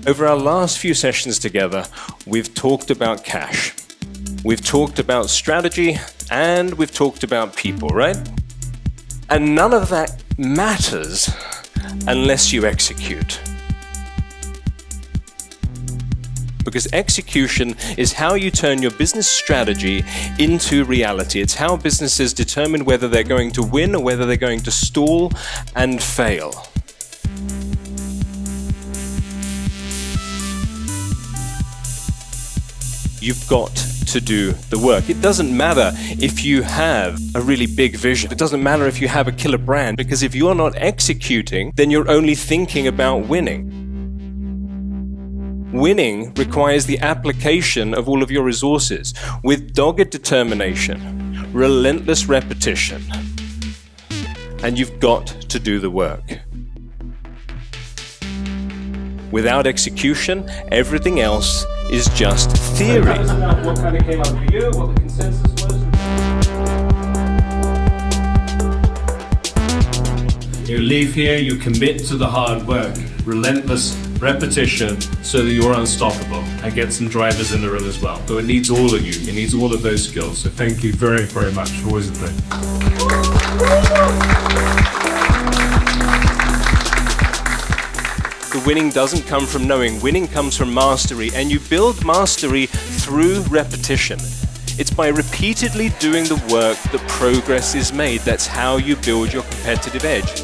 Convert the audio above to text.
Over our last few sessions together, we've talked about cash. We've talked about strategy, and we've talked about people, right? And none of that matters unless you execute. Because execution is how you turn your business strategy into reality. It's how businesses determine whether they're going to win or whether they're going to stall and fail. You've got to do the work. It doesn't matter if you have a really big vision. It doesn't matter if you have a killer brand, because if you're not executing, then you're only thinking about winning. Winning requires the application of all of your resources with dogged determination, relentless repetition, and you've got to do the work. Without execution, everything else is just theory. What kind of came up for you, what the consensus was? You leave here, you commit to the hard work, relentless repetition, so that you're unstoppable, and get some drivers in the room as well. So it needs all of you, it needs all of those skills. So thank you very, very much. Always a pleasure. The winning doesn't come from knowing, winning comes from mastery, and you build mastery through repetition. It's by repeatedly doing the work that progress is made. That's how you build your competitive edge.